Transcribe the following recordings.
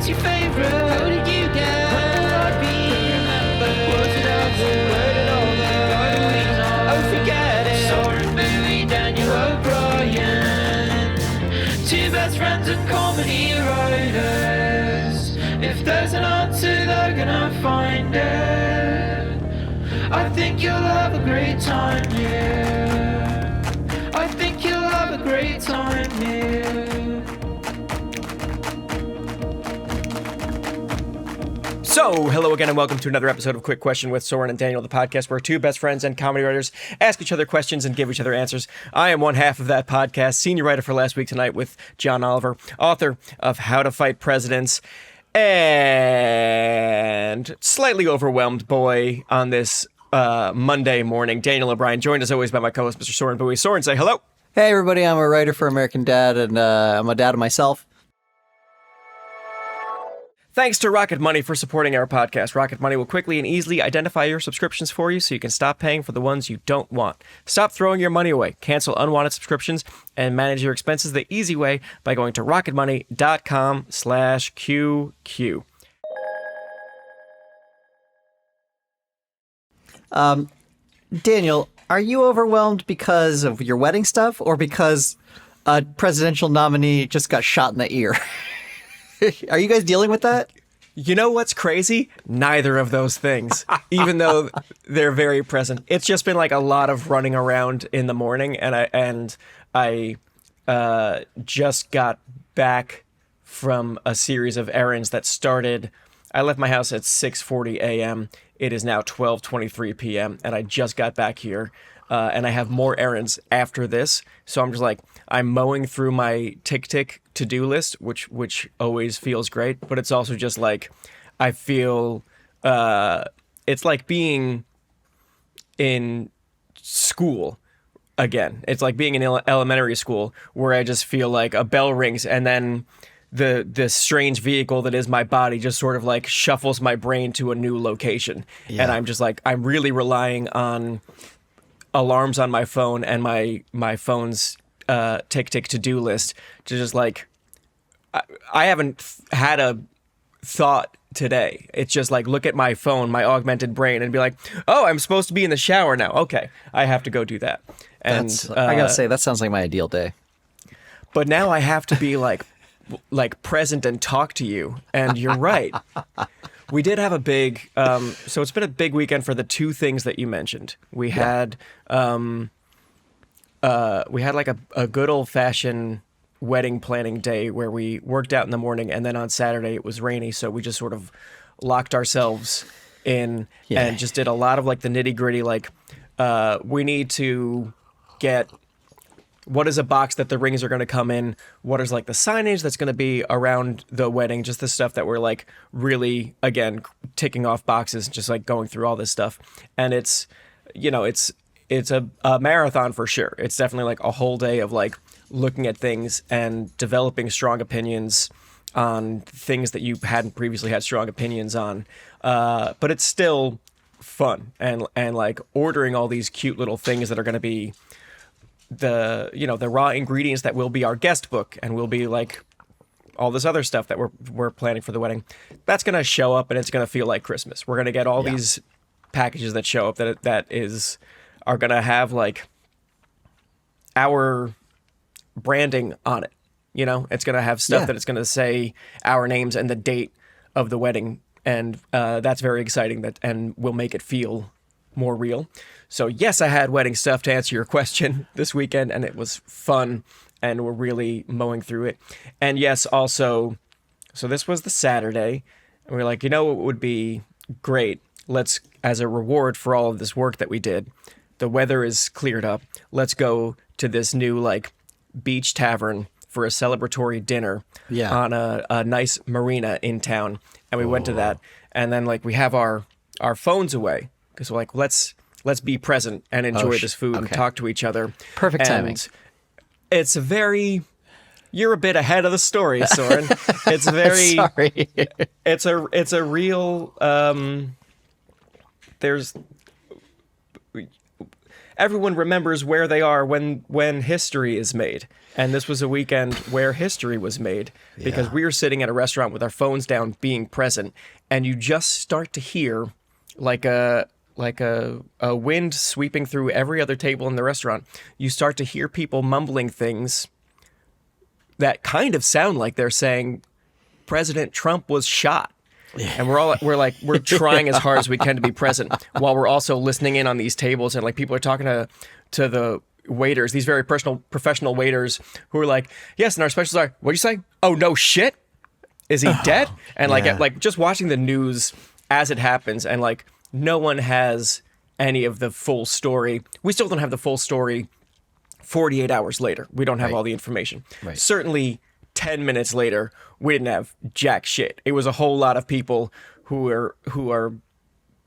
what's your favorite? How did you get? When will I be remembered? Was it ever? Where did all the other know? Oh, forget it. Soren Bowie, Daniel O'Brien, two best friends and comedy writers. If there's an answer, they're gonna find it. I think you'll have a great time here. I think you'll have a great time here. So, hello again and welcome to another episode of Quick Question with Soren and Daniel, the podcast where two best friends and comedy writers ask each other questions and give each other answers. I am one half of that podcast, senior writer for Last Week Tonight with John Oliver, author of How to Fight Presidents, and slightly overwhelmed boy on this Monday morning, Daniel O'Brien, joined as always by my co-host, Mr. Soren Bowie. Soren, say hello. Hey, everybody. I'm a writer for American Dad, and I'm a dad of myself. Thanks to Rocket Money for supporting our podcast. Rocket Money will quickly and easily identify your subscriptions for you so you can stop paying for the ones you don't want. Stop throwing your money away, cancel unwanted subscriptions, and manage your expenses the easy way by going to rocketmoney.com/QQ. Daniel, are you overwhelmed because of your wedding stuff or because a presidential nominee just got shot in the ear? Are you guys dealing with that? You know what's crazy? Neither of those things, even though they're very present. It's just been like a lot of running around in the morning, and I just got back from a series of errands that started. I left my house at 6:40 a.m. It is now 12:23 p.m. and I just got back here, and I have more errands after this. So I'm just like, I'm mowing through my tick to-do list, which always feels great, but it's also just like, I feel, it's like being in school again. It's like being in elementary school where I just feel like a bell rings and then the strange vehicle that is my body just sort of like shuffles my brain to a new location. Yeah. And I'm just like, I'm really relying on alarms on my phone and my phone's tick to-do list to just like, I haven't had a thought today. It's just like, look at my phone, my augmented brain, and be like, oh, I'm supposed to be in the shower now. Okay, I have to go do that. And I gotta say, that sounds like my ideal day. But now I have to be like present and talk to you. And you're right. We did have a big, so it's been a big weekend for the two things that you mentioned. We had like a good old fashioned wedding planning day where we worked out in the morning, and then on Saturday it was rainy, so we just sort of locked ourselves in and just did a lot of like the nitty gritty, like we need to get what is a box that the rings are going to come in, what is like the signage that's going to be around the wedding, just the stuff that we're like really, again, ticking off boxes, just like going through all this stuff. And it's, you know, it's a marathon for sure. It's definitely like a whole day of like looking at things and developing strong opinions on things that you hadn't previously had strong opinions on. But it's still fun and like ordering all these cute little things that are going to be the raw ingredients that will be our guest book and will be like all this other stuff that we're planning for the wedding. That's going to show up and it's going to feel like Christmas. We're going to get all these packages that show up that are going to have like our branding on it. You know, it's going to have stuff that it's going to say our names and the date of the wedding. And that's very exciting and will make it feel more real. So yes, I had wedding stuff to answer your question this weekend, and it was fun, and we're really mowing through it. And yes, also, so this was the Saturday, and we were like, you know what would be great? Let's, as a reward for all of this work that we did, the weather is cleared up. Let's go to this new like beach tavern for a celebratory dinner on a nice marina in town. And we went to that, and then like we have our phones away because we're like, let's be present and enjoy this food and talk to each other. Perfect timing. It's you're a bit ahead of the story, Soren. It's very sorry. It's a real everyone remembers where they are when history is made. And this was a weekend where history was made because we were sitting at a restaurant with our phones down, being present, and you just start to hear like a wind sweeping through every other table in the restaurant. You start to hear people mumbling things that kind of sound like they're saying President Trump was shot. And we're trying as hard as we can to be present while we're also listening in on these tables, and like people are talking to the waiters, these very professional waiters who are like, yes, and our specials are, what'd you say? Oh, no shit. Is he dead? And like just watching the news as it happens, and like no one has any of the full story. We still don't have the full story 48 hours later. We don't have all the information. Right. Certainly 10 minutes later, we didn't have jack shit. It was a whole lot of people who are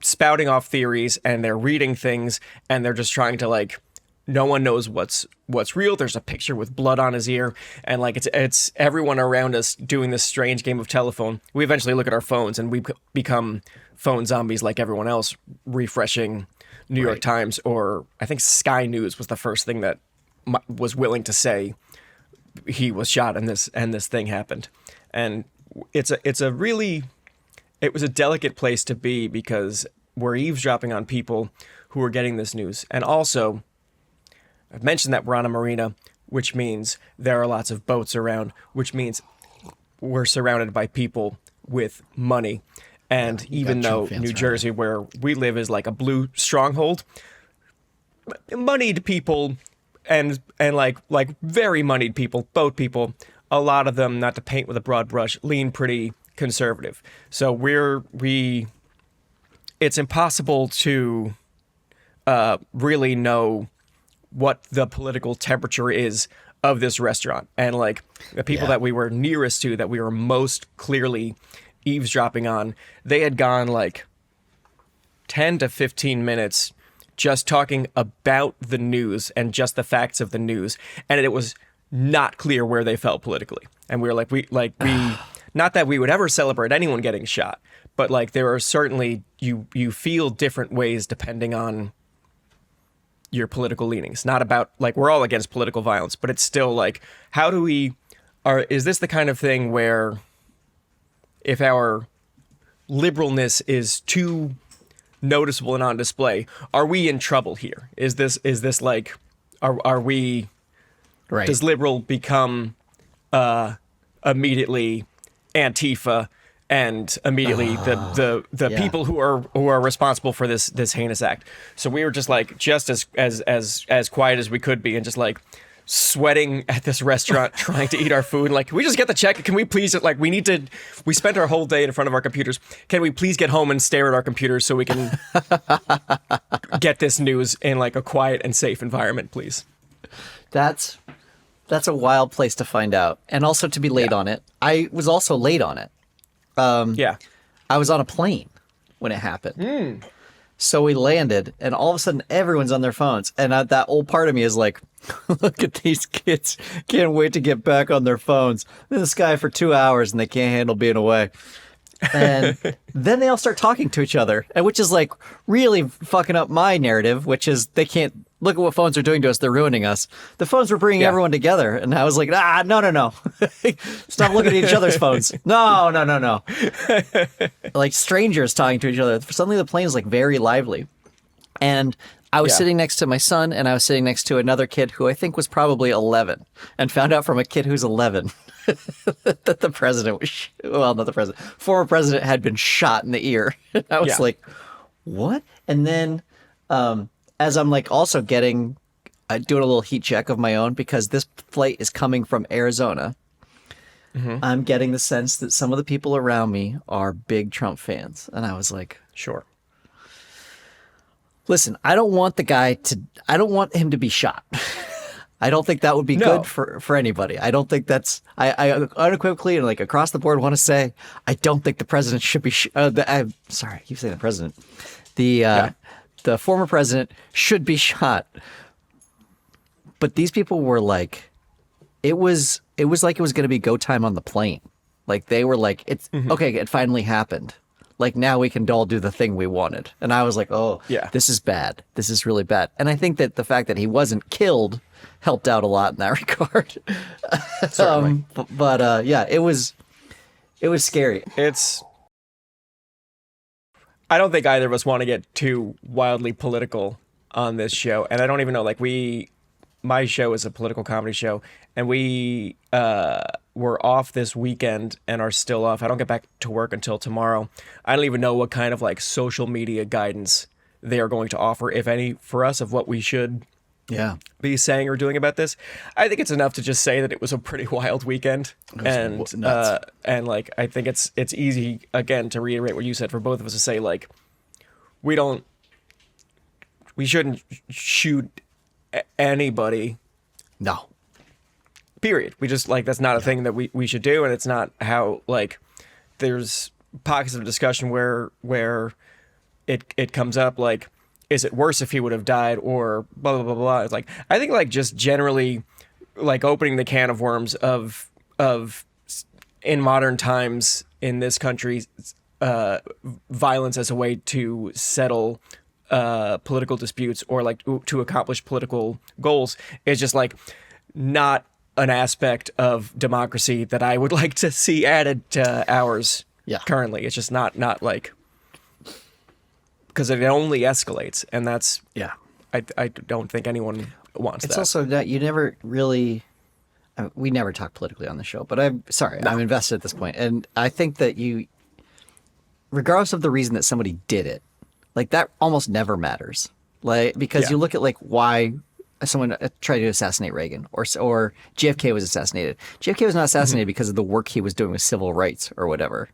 spouting off theories, and they're reading things, and they're just trying to, like, no one knows what's real. There's a picture with blood on his ear, and like it's everyone around us doing this strange game of telephone. We eventually look at our phones, and we become phone zombies like everyone else, refreshing New York Times, or I think Sky News was the first thing that was willing to say he was shot and this thing happened. And it was a delicate place to be, because we're eavesdropping on people who are getting this news. And also, I've mentioned that we're on a marina, which means there are lots of boats around, which means we're surrounded by people with money. And even though New Jersey, where we live, is like a blue stronghold, moneyed people and like very moneyed people, boat people, a lot of them, not to paint with a broad brush, lean pretty conservative. So it's impossible to really know what the political temperature is of this restaurant. And like the people that we were nearest to, that we were most clearly eavesdropping on, they had gone like 10 to 15 minutes just talking about the news and just the facts of the news, and it was not clear where they felt politically. And we were like, we not that we would ever celebrate anyone getting shot, but like there are certainly, you feel different ways depending on your political leanings. Not about, like, we're all against political violence, but it's still like, is this the kind of thing where if our liberalness is too noticeable and on display, are we in trouble here? Is this like, are we, does liberal become immediately Antifa, and immediately the people who are responsible for this heinous act? So we were just like, just as quiet as we could be, and just like sweating at this restaurant trying to eat our food. Like, can we just get the check? Can we please, like, we spent our whole day in front of our computers. Can we please get home and stare at our computers so we can get this news in like a quiet and safe environment, please? That's a wild place to find out. And also to be late on it. I was also late on it. I was on a plane when it happened. So we landed, and all of a sudden everyone's on their phones. And that old part of me is like, look at these kids. Can't wait to get back on their phones. They're in the sky for 2 hours and they can't handle being away. And then they all start talking to each other, and which is like really fucking up my narrative, which is they can't look at what phones are doing to us. They're ruining us. The phones were bringing everyone together. And I was like, no. Stop looking at each other's phones. No. Like strangers talking to each other. Suddenly the plane is like very lively. And I was sitting next to my son, and I was sitting next to another kid who I think was probably 11, and found out from a kid who's 11 that the president was, not the president, former president had been shot in the ear. I was like, what? And then as I'm like also doing a little heat check of my own, because this flight is coming from Arizona, I'm getting the sense that some of the people around me are big Trump fans. And I was like, sure. Listen, I don't want him to be shot. I don't think that would be good for anybody. I don't think that's, I unequivocally and like across the board want to say, I don't think the president should be, I'm sorry, I keep saying the president. The former president should be shot. But these people were like, it was like it was going to be go time on the plane. Like they were like, it's okay, it finally happened. Like now we can all do the thing we wanted. And I was like, oh, Yeah. this is bad. This is really bad. And I think that the fact that he wasn't killed helped out a lot in that regard. Certainly. But yeah, it was scary. I don't think either of us want to get too wildly political on this show. And I don't even know, like, my show is a political comedy show, and we were off this weekend and are still off. I don't get back to work until tomorrow. I don't even know what kind of, like, social media guidance they are going to offer, if any, for us of what we should be saying or doing about this. I think it's enough to just say that it was a pretty wild weekend, and like I think it's easy again to reiterate what you said for both of us to say, like, we shouldn't shoot anybody. No. Period. We just, like, that's not a thing that we should do, and it's not how, like, there's pockets of discussion where it comes up, like, is it worse if he would have died, or blah, blah, blah, blah. It's like, I think, like, just generally, like, opening the can of worms of in modern times in this country, violence as a way to settle political disputes or, like, to accomplish political goals is just, like, not an aspect of democracy that I would like to see added to ours currently. It's just not like, because it only escalates, and that's I don't think anyone wants that. It's also that you never really we never talk politically on the show, but I'm invested at this point, and I think that you, regardless of the reason that somebody did it, like, that almost never matters, like, because you look at, like, why someone tried to assassinate Reagan, or JFK was assassinated. JFK was not assassinated because of the work he was doing with civil rights or whatever.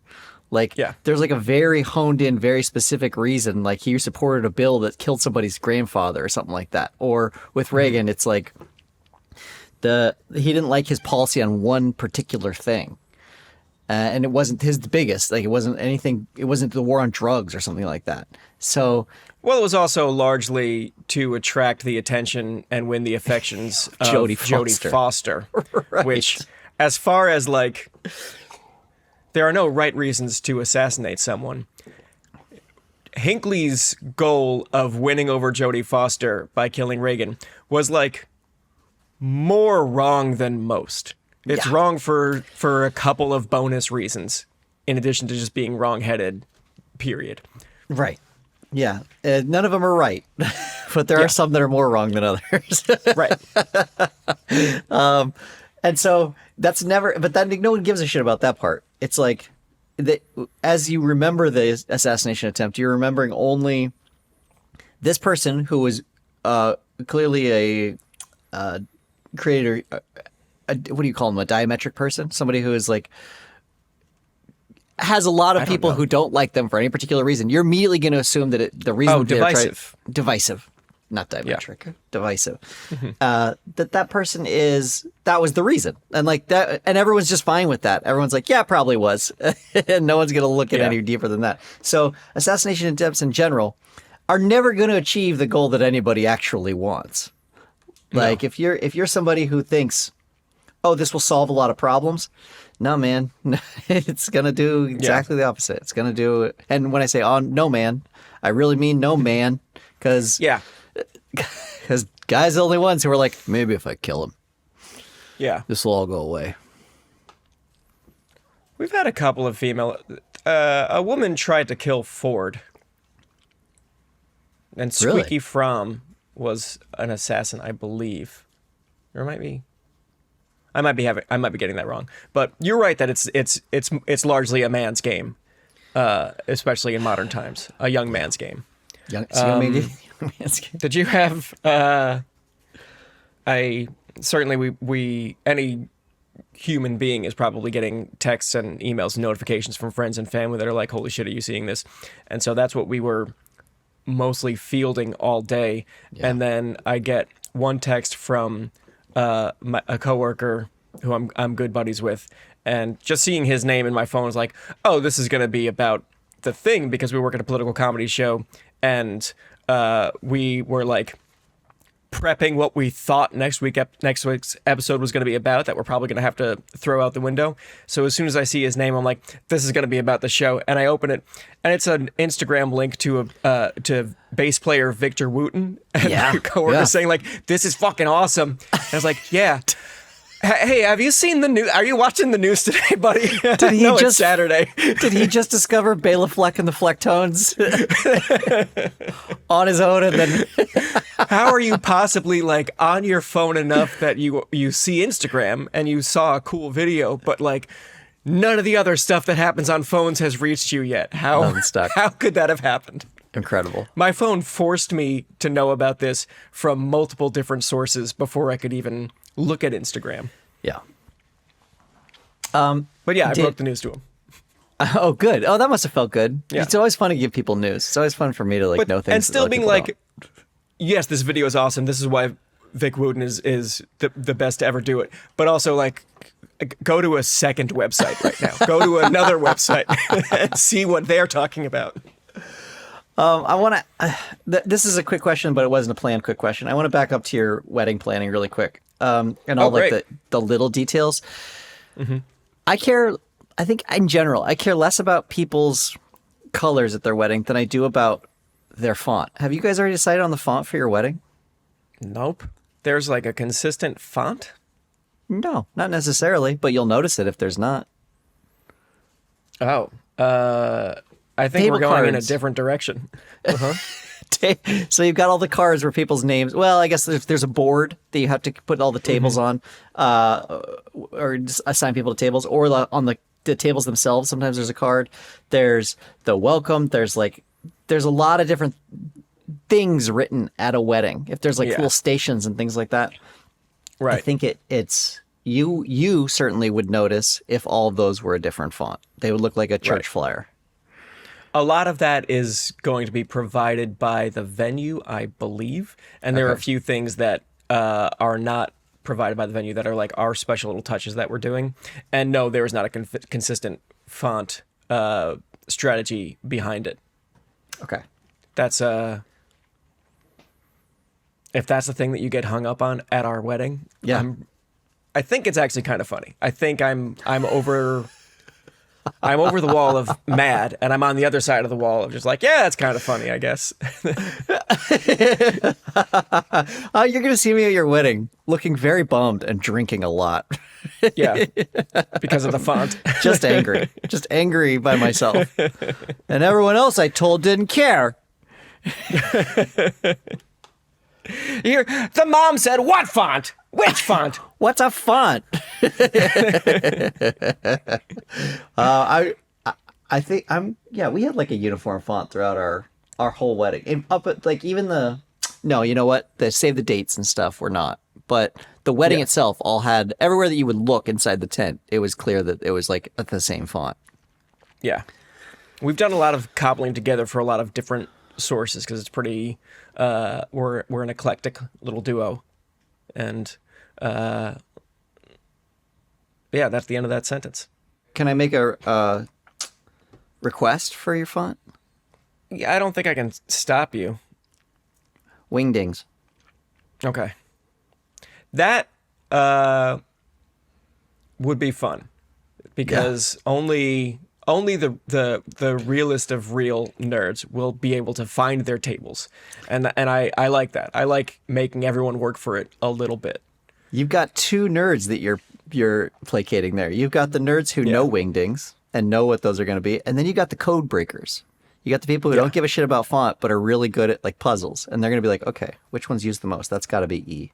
Like, there's, like, a very honed in, very specific reason. Like, he supported a bill that killed somebody's grandfather or something like that. Or with Reagan, it's like he didn't like his policy on one particular thing. And it wasn't his biggest. Like, it wasn't anything. It wasn't the war on drugs or something like that. So, well, it was also largely to attract the attention and win the affections of Jodie Foster, right. Which, as far as, like, there are no right reasons to assassinate someone. Hinckley's goal of winning over Jodie Foster by killing Reagan was, like, more wrong than most. It's wrong for a couple of bonus reasons, in addition to just being wrong-headed, period. Right. Yeah. None of them are right, but there are some that are more wrong than others. Right. And so that's never, but then no one gives a shit about that part. It's like, as you remember the assassination attempt, you're remembering only this person who was clearly a creator. What do you call him? A diametric person? Somebody who is, like, has a lot of people who don't like them for any particular reason. You're immediately going to assume that the reason divisive, not diametric, divisive. That person that was the reason, and, like, that, and everyone's just fine with that. Everyone's like, yeah, probably was, and no one's going to look at any deeper than that. So assassination attempts in general are never going to achieve the goal that anybody actually wants. Like, if you're somebody who thinks, oh, this will solve a lot of problems. No, man. It's going to do exactly the opposite. It's going to do, and when I say no, man, I really mean no, man, because guys are the only ones who are like, maybe if I kill him, this will all go away. We've had a couple of female, a woman tried to kill Ford, and Squeaky Fromm was an assassin, I believe. Or it might be. I might be getting that wrong, but you're right that it's largely a man's game, especially in modern times, a young man's game. Did you have? We any human being is probably getting texts and emails and notifications from friends and family that are like, "Holy shit, are you seeing this?" And so that's what we were mostly fielding all day, and then I get one text from a coworker who I'm good buddies with, and just seeing his name in my phone was like, oh, this is going to be about the thing, because we work at a political comedy show, and we were, like, prepping what we thought next week's episode was going to be about that we're probably going to have to throw out the window. So as soon as I see his name, I'm like, this is going to be about the show, and I open it, and it's an Instagram link to bass player Victor Wooten, and my coworker saying like, this is fucking awesome. And I was like, yeah. Hey, have you seen the news? Are you watching the news today, buddy? Did he no, just it's Saturday? Did he just discover Bela Fleck and the Flecktones on his own? And then how are you possibly like on your phone enough that you see Instagram and you saw a cool video, but like none of the other stuff that happens on phones has reached you yet? How could that have happened? Incredible. My phone forced me to know about this from multiple different sources before I could even look at Instagram. Yeah. But yeah, I broke the news to him. Oh, good. Oh, that must have felt good. Yeah. It's always fun to give people news. It's always fun for me to know things. And still that being like, yes, this video is awesome. This is why Vic Wooten is the best to ever do it. But also like, go to a second website right now. Go to another website and see what they're talking about. I want to. This is a quick question, but it wasn't a planned quick question. I want to back up to your wedding planning really quick, and all like the little details. Mm-hmm. I think in general, I care less about people's colors at their wedding than I do about their font. Have you guys already decided on the font for your wedding? Nope. There's like a consistent font? No, not necessarily, but you'll notice it if there's not. Oh, I think we're going in a different direction. Uh-huh. So you've got all the cards where people's names. Well, I guess there's a board that you have to put all the tables on, or just assign people to tables, or on the tables themselves. Sometimes there's a card. There's the welcome. There's a lot of different things written at a wedding. If there's little stations and things like that, right? I think it's you certainly would notice if all of those were a different font. They would look like a church flyer. A lot of that is going to be provided by the venue, I believe. And there are a few things that are not provided by the venue that are like our special little touches that we're doing. And no, there is not a consistent font strategy behind it. Okay. That's if that's the thing that you get hung up on at our wedding, I think it's actually kind of funny. I think I'm over the wall of mad, and I'm on the other side of the wall of just like, yeah, it's kind of funny, I guess. You're going to see me at your wedding looking very bummed and drinking a lot. Yeah, because of the font. Just angry by myself. And everyone else I told didn't care. Here, the mom said, what font? Which font? What's a font? I think we had like a uniform font throughout our whole wedding. And up at like even you know what? The save the dates and stuff were not. But the wedding itself all had, everywhere that you would look inside the tent, it was clear that it was like the same font. Yeah. We've done a lot of cobbling together for a lot of different sources because it's pretty we're an eclectic little duo. And that's the end of that sentence. Can I make a request for your font? Yeah, I don't think I can stop you. Wingdings. Okay. That would be fun because only the realest of real nerds will be able to find their tables. And I like that. I like making everyone work for it a little bit. You've got two nerds that you're placating there. You've got the nerds who know wingdings and know what those are going to be, and then you got the code breakers. You got the people who don't give a shit about font but are really good at like puzzles, and they're going to be like, okay, which one's used the most? That's got to be E.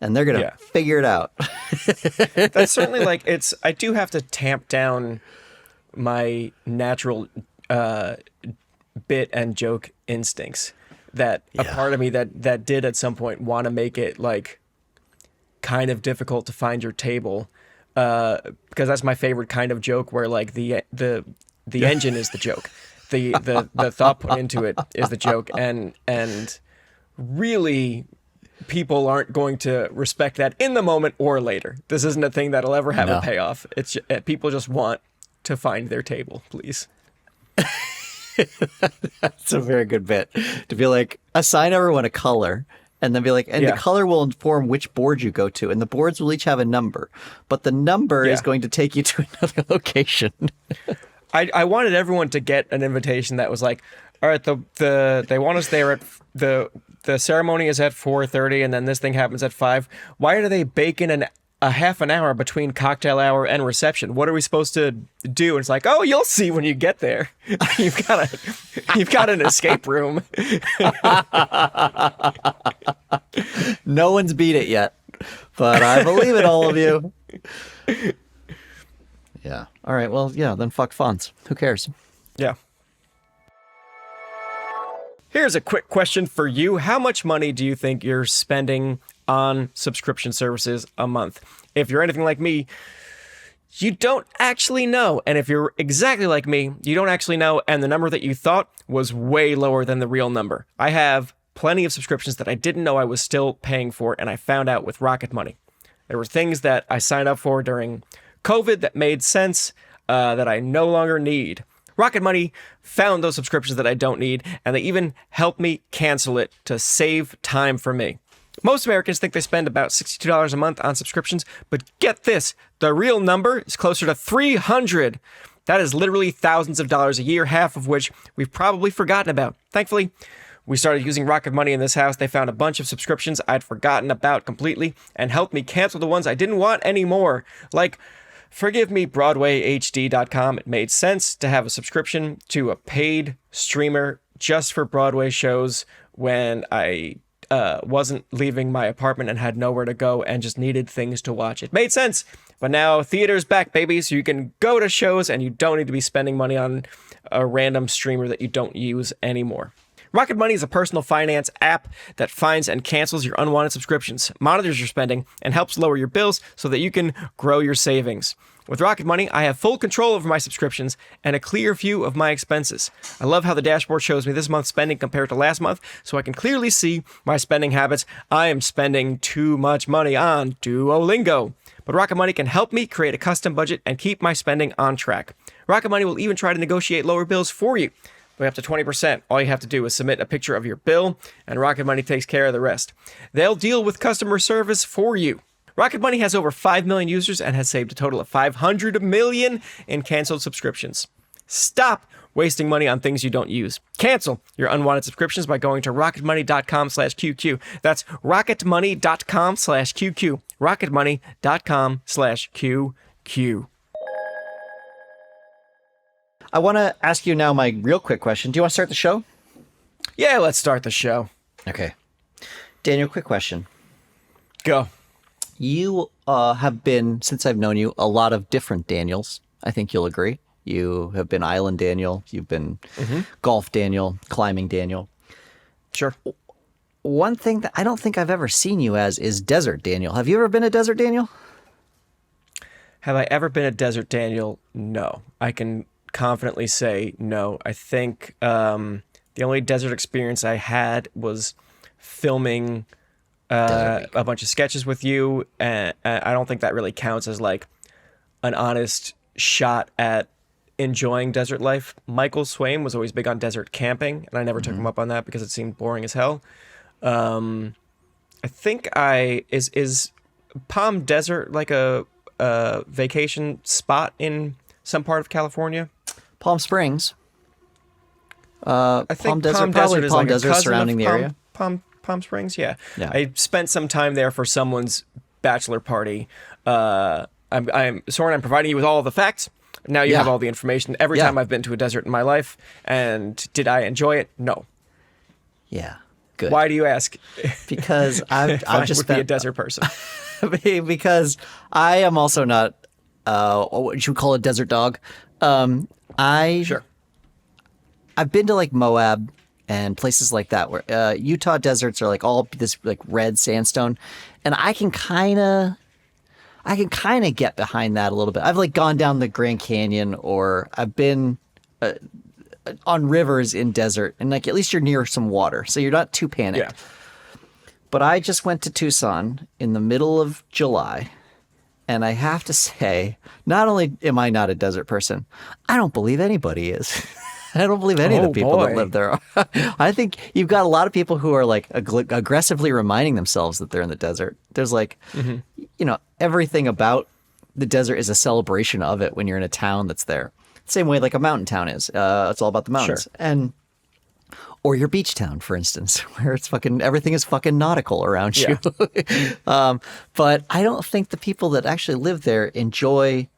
And they're going to figure it out. That's certainly like I do have to tamp down my natural bit and joke instincts that a part of me that did at some point want to make it like kind of difficult to find your table because that's my favorite kind of joke where like the engine is the joke, the thought put into it is the joke, and really people aren't going to respect that in the moment or later. This isn't a thing that'll ever have a payoff. It's people just want to find their table, please. That's a very good bit to be like, assign everyone a color And then be like, and the color will inform which board you go to. And the boards will each have a number. But the number is going to take you to another location. I wanted everyone to get an invitation that was like, all right, they want us there at the ceremony is at 4:30 and then this thing happens at 5. Why do they bake in a half an hour between cocktail hour and reception? What are we supposed to do? And it's like, oh, you'll see when you get there. You've got an escape room. No one's beat it yet, but I believe in all of you. Yeah. All right. Well, yeah, then fuck fonts. Who cares? Yeah. Here's a quick question for you. How much money do you think you're spending on subscription services a month? If you're anything like me, you don't actually know. And if you're exactly like me, you don't actually know. And the number that you thought was way lower than the real number. I have plenty of subscriptions that I didn't know I was still paying for, and I found out with Rocket Money. There were things that I signed up for during COVID that made sense that I no longer need. Rocket Money found those subscriptions that I don't need, and they even helped me cancel it to save time for me. Most Americans think they spend about $62 a month on subscriptions, but get this, the real number is closer to $300. That is literally thousands of dollars a year, half of which we've probably forgotten about. Thankfully, we started using Rocket Money in this house. They found a bunch of subscriptions I'd forgotten about completely and helped me cancel the ones I didn't want anymore. Like, forgive me, BroadwayHD.com. It made sense to have a subscription to a paid streamer just for Broadway shows when I wasn't leaving my apartment and had nowhere to go and just needed things to watch. It made sense. But now theater's back, baby, so you can go to shows and you don't need to be spending money on a random streamer that you don't use anymore. Rocket Money is a personal finance app that finds and cancels your unwanted subscriptions, monitors your spending, and helps lower your bills so that you can grow your savings. With Rocket Money, I have full control over my subscriptions and a clear view of my expenses. I love how the dashboard shows me this month's spending compared to last month, so I can clearly see my spending habits. I am spending too much money on Duolingo. But Rocket Money can help me create a custom budget and keep my spending on track. Rocket Money will even try to negotiate lower bills for you. By up to 20%. All you have to do is submit a picture of your bill, and Rocket Money takes care of the rest. They'll deal with customer service for you. Rocket Money has over 5 million users and has saved a total of $500 million in canceled subscriptions. Stop wasting money on things you don't use. Cancel your unwanted subscriptions by going to rocketmoney.com/QQ. That's rocketmoney.com/QQ. rocketmoney.com/QQ. I want to ask you now my real quick question. Do you want to start the show? Yeah, let's start the show. Okay. Daniel, quick question. Go. You have been, since I've known you, a lot of different Daniels. I think you'll agree. You have been Island Daniel. You've been Golf Daniel, Climbing Daniel. Sure. One thing that I don't think I've ever seen you as is Desert Daniel. Have you ever been a Desert Daniel? Have I ever been a Desert Daniel? No. I can confidently say no. I think the only desert experience I had was filming a bunch of sketches with you, and I don't think that really counts as like an honest shot at enjoying desert life. Michael Swaim was always big on desert camping, and I never took him up on that because it seemed boring as hell. I think is Palm Desert like a vacation spot in some part of California? Palm Springs. I think Palm Desert, Palm probably Desert is Palm like Desert a cousin surrounding of the area. Palm Springs, yeah. Yeah. I spent some time there for someone's bachelor party. I'm Soren, I'm providing you with all of the facts. Now you have all the information. Every time I've been to a desert in my life, and did I enjoy it? No. Yeah. Good. Why do you ask? Because I've just be a desert person. Because I am also not what you would call a desert dog. Sure. I've been to like Moab and places like that where Utah deserts are like all this like red sandstone, and I can kind of get behind that a little bit. I've like gone down the Grand Canyon, or I've been on rivers in desert, and like at least you're near some water, so you're not too panicked. Yeah. But I just went to Tucson in the middle of July, and I have to say, not only am I not a desert person, I don't believe anybody is. I don't believe any of the people that boy. live there. I think you've got a lot of people who are like aggressively reminding themselves that they're in the desert. There's like, everything about the desert is a celebration of it when you're in a town that's there. Same way like a mountain town is. It's all about the mountains. Sure. Or your beach town, for instance, where it's everything is fucking nautical around you. But I don't think the people that actually live there enjoy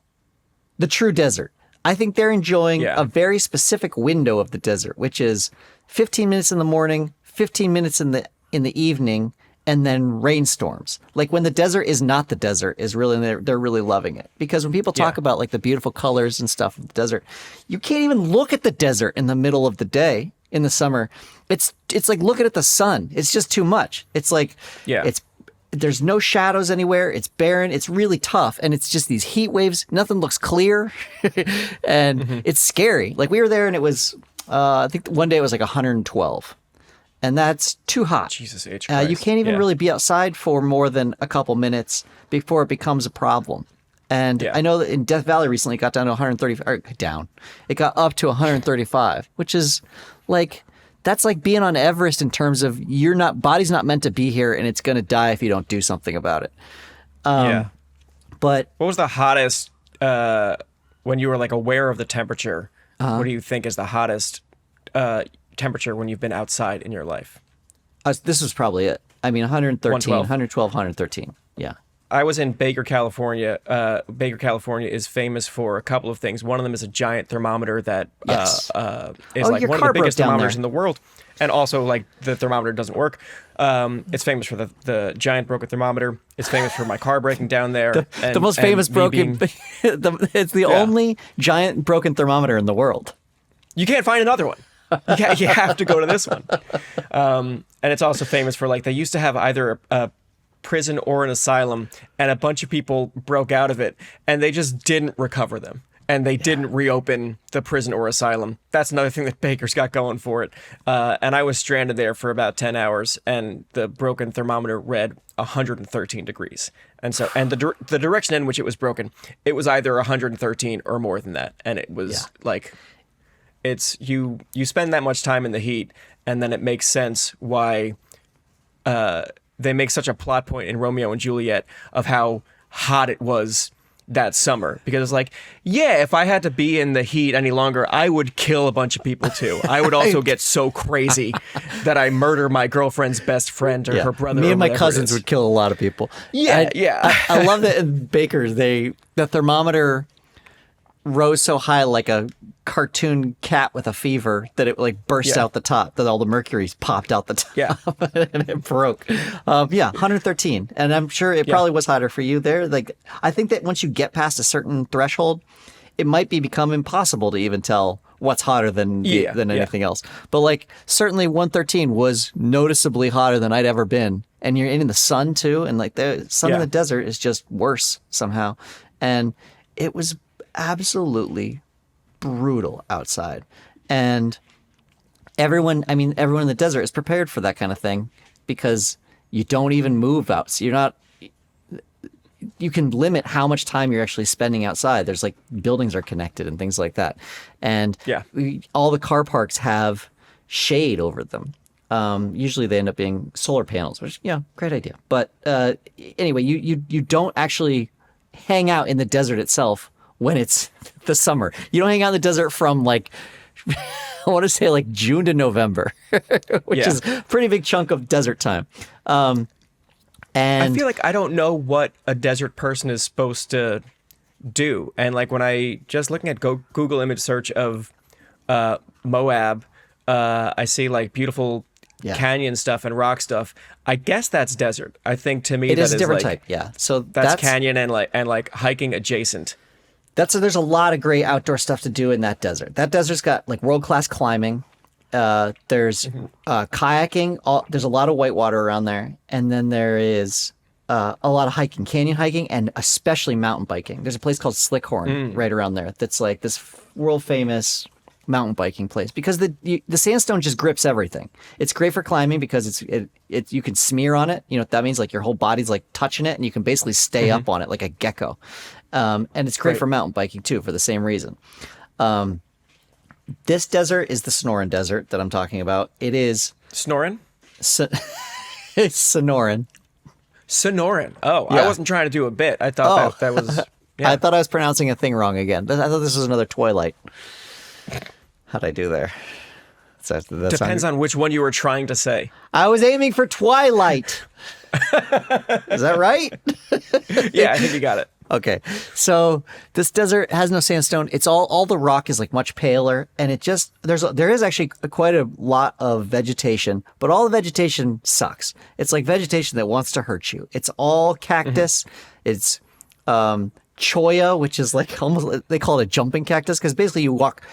the true desert. I think they're enjoying a very specific window of the desert, which is 15 minutes in the morning, 15 minutes in the evening, and then rainstorms. Like when the desert is not the desert is really, they're really loving it. Because when people talk about like the beautiful colors and stuff of the desert, you can't even look at the desert in the middle of the day in the summer. It's like looking at the sun. It's just too much. It's like, there's no shadows anywhere. It's barren. It's really tough. And it's just these heat waves. Nothing looks clear. And it's scary. Like we were there and it was, I think one day it was like 112. And that's too hot. Jesus H. Christ. You can't even really be outside for more than a couple minutes before it becomes a problem. And I know that in Death Valley recently it got down to 130, or down. It got up to 135, which is like, that's like being on Everest in terms of body's not meant to be here and it's going to die if you don't do something about it. But what was the hottest, when you were like aware of the temperature, what do you think is the hottest temperature when you've been outside in your life? This was probably it. I mean, 113, 112, 113. Yeah. I was in Baker, California. Baker, California is famous for a couple of things. One of them is a giant thermometer that is like one of the biggest thermometers in the world. And also, like, the thermometer doesn't work. It's famous for the giant broken thermometer. It's famous for my car breaking down there. The most famous broken... it's the only giant broken thermometer in the world. You can't find another one. You have to go to this one. And it's also famous for, like, they used to have either a prison or an asylum, and a bunch of people broke out of it, and they just didn't recover them. And they didn't reopen the prison or asylum. That's another thing that Baker's got going for it. And I was stranded there for about 10 hours, and the broken thermometer read 113 degrees. And so, and the direction in which it was broken, it was either 113 or more than that. And it was like, it's you spend that much time in the heat, and then it makes sense why they make such a plot point in Romeo and Juliet of how hot it was that summer, because it's like, if I had to be in the heat any longer, I would kill a bunch of people too. I would also get so crazy that I murder my girlfriend's best friend or her brother. Me and my cousins would kill a lot of people. I love that in Baker's, the thermometer rose so high like a cartoon cat with a fever that it like burst out the top, that all the mercury popped out the top and it broke. 113. And I'm sure it probably was hotter for you there. Like, I think that once you get past a certain threshold, it might become impossible to even tell what's hotter than anything else. But like, certainly 113 was noticeably hotter than I'd ever been. And you're in the sun too. And like the sun in the desert is just worse somehow. And it was absolutely brutal outside, and everyone in the desert is prepared for that kind of thing, because you don't even move out. So you can limit how much time you're actually spending outside. There's like buildings are connected and things like that, and all the car parks have shade over them. Usually they end up being solar panels, which great idea. But anyway, you don't actually hang out in the desert itself when it's the summer. You don't hang out in the desert from like, I want to say like June to November, which is a pretty big chunk of desert time. And I feel like I don't know what a desert person is supposed to do. And like when I just looking at Google image search of Moab, I see like beautiful canyon stuff and rock stuff. I guess that's desert. I think to me it is a different like, type. Yeah. So that's canyon and like hiking adjacent. There's a lot of great outdoor stuff to do in that desert. That desert's got like world-class climbing. There's kayaking. There's a lot of whitewater around there. And then there is a lot of hiking, canyon hiking, and especially mountain biking. There's a place called Slickhorn right around there that's like this world-famous mountain biking place, because the sandstone just grips everything. It's great for climbing because it's you can smear on it. You know what that means? Like your whole body's like touching it, and you can basically stay up on it like a gecko. And it's great for mountain biking too, for the same reason. This desert is the Sonoran Desert that I'm talking about. It is Snorin? it's Sonoran. Sonoran. Oh, Yeah. I wasn't trying to do a bit. I thought that was... Yeah. I thought I was pronouncing a thing wrong again. I thought this was another Twilight. How'd I do there? Depends on which one you were trying to say. I was aiming for Twilight. Is that right? Yeah, I think you got it. Okay. So this desert has no sandstone. It's all the rock is like much paler, and there is actually quite a lot of vegetation, but all the vegetation sucks. It's like vegetation that wants to hurt you. It's all cactus. It's cholla, which is like almost, they call it a jumping cactus, because basically you walk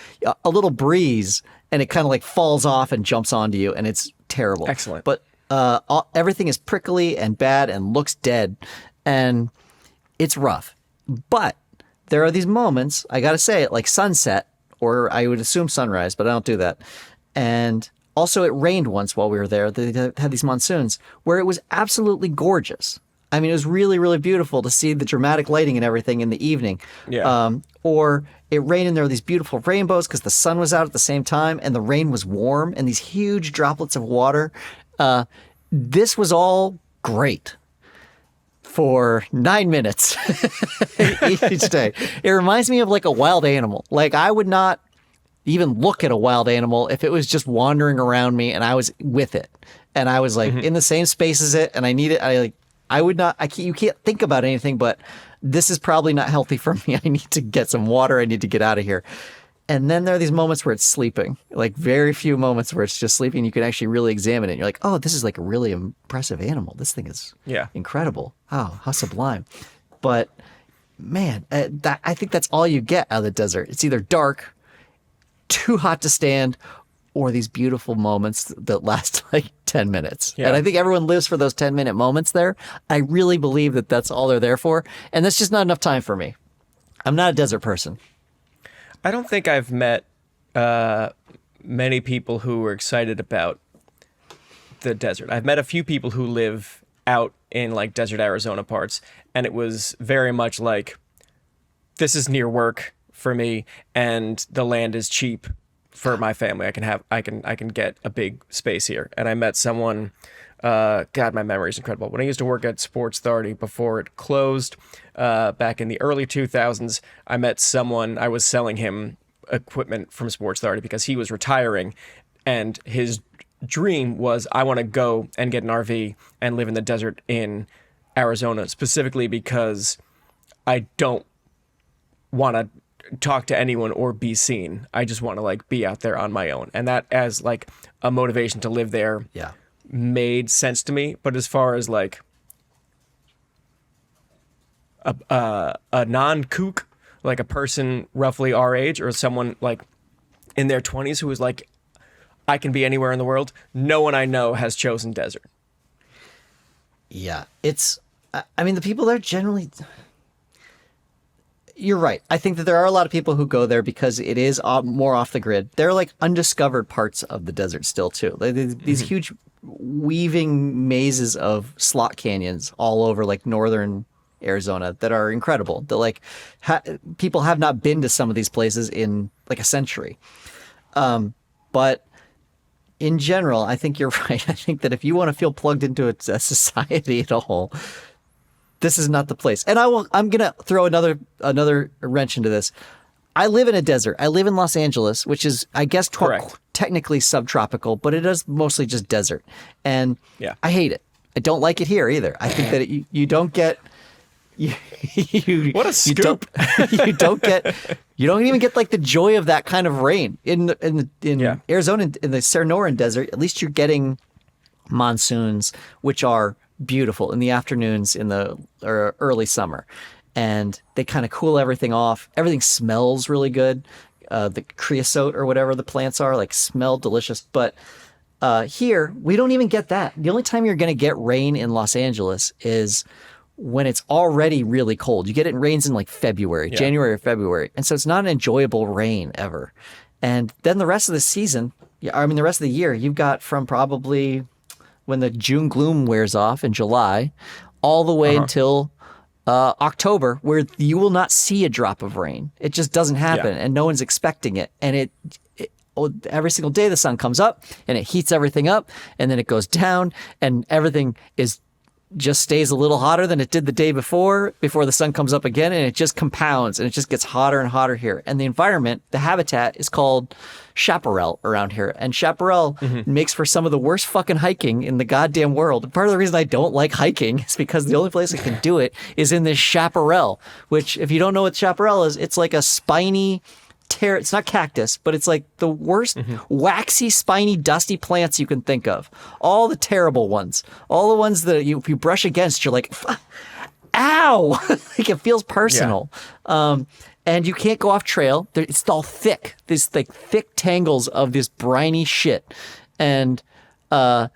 a little breeze and it kind of like falls off and jumps onto you, and it's terrible. Excellent. But everything is prickly and bad and looks dead, and it's rough. But there are these moments, I gotta say it, like sunset, or I would assume sunrise, but I don't do that. And also it rained once while we were there. They had these monsoons where it was absolutely gorgeous. I mean, it was really, really beautiful to see the dramatic lighting and everything in the evening. Yeah. Or it rained and there were these beautiful rainbows because the sun was out at the same time and the rain was warm and these huge droplets of water. This was all great for 9 minutes each day. It reminds me of like a wild animal. Like I would not even look at a wild animal if it was just wandering around me and I was with it. And I was like in the same space as it and I need it. You can't think about anything, but this is probably not healthy for me. I need to get some water. I need to get out of here. And then there are these moments where it's sleeping, like very few moments where it's just sleeping. You can actually really examine it. You're like, oh, this is like a really impressive animal. This thing is incredible. Oh, how sublime. But man, I think that's all you get out of the desert. It's either dark, too hot to stand, or these beautiful moments that last like 10 minutes. Yeah. And I think everyone lives for those 10-minute moments there. I really believe that that's all they're there for. And that's just not enough time for me. I'm not a desert person. I don't think I've met many people who were excited about the desert. I've met a few people who live out in like desert Arizona parts, and it was very much like, this is near work for me, and the land is cheap for my family. I can get a big space here. And I met someone, God, my memory is incredible. When I used to work at Sports Authority before it closed, back in the early 2000s, I met someone, I was selling him equipment from Sports Authority because he was retiring, and his dream was, I want to go and get an RV and live in the desert in Arizona, specifically because I don't want to talk to anyone or be seen. I just want to like be out there on my own. And that as like a motivation to live there made sense to me. But as far as like a non-kook, like a person roughly our age or someone like in their 20s who is like, I can be anywhere in the world, no one I know has chosen desert. Yeah. I mean, the people there generally... You're right. I think that there are a lot of people who go there because it is more off the grid. There are like undiscovered parts of the desert still too. These huge weaving mazes of slot canyons all over like northern Arizona that are incredible. That like people have not been to some of these places in like a century. But in general, I think you're right. I think that if you want to feel plugged into a society at all, this is not the place. And I'm going to throw another wrench into this. I live in a desert. I live in Los Angeles, which is, I guess, technically subtropical, but it is mostly just desert. And I hate it. I don't like it here either. I think that you don't get... What a scoop! You don't even get like the joy of that kind of rain in Arizona, in the Sonoran Desert. At least you're getting monsoons, which are beautiful in the afternoons in the early summer, and they kind of cool everything off. Everything smells really good. The creosote or whatever the plants are like smell delicious. But here we don't even get that. The only time you're going to get rain in Los Angeles is when it's already really cold. You get it in rains in like February, January or February, and so it's not an enjoyable rain ever. And then the rest of the season, the rest of the year, you've got from probably when the June gloom wears off in July, all the way until October, where you will not see a drop of rain. It just doesn't happen, and no one's expecting it. And every single day the sun comes up and it heats everything up, and then it goes down, and everything just stays a little hotter than it did the day before the sun comes up again, and it just compounds, and it just gets hotter and hotter here. And the environment, the habitat, is called chaparral around here. And chaparral makes for some of the worst fucking hiking in the goddamn world. And part of the reason I don't like hiking is because the only place I can do it is in this chaparral, which, if you don't know what chaparral is, it's like a spiny it's not cactus, but it's like the worst waxy, spiny, dusty plants you can think of. All the terrible ones. All the ones that if you brush against, you're like, ow! Like, it feels personal. Yeah. And you can't go off trail. It's all thick. These like thick tangles of this briny shit. And are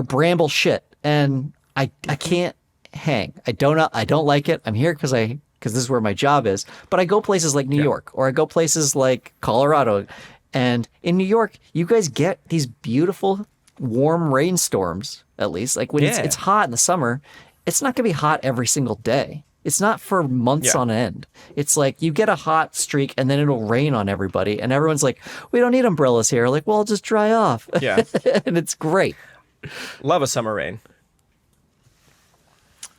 bramble shit. And I can't hang. I don't like it. I'm here because this is where my job is. But I go places like New York, or I go places like Colorado. And in New York, you guys get these beautiful, warm rainstorms, at least. Like when it's hot in the summer, it's not going to be hot every single day. It's not for months on end. It's like you get a hot streak and then it'll rain on everybody. And everyone's like, we don't need umbrellas here. Like, well, I'll just dry off. Yeah. And it's great. Love a summer rain.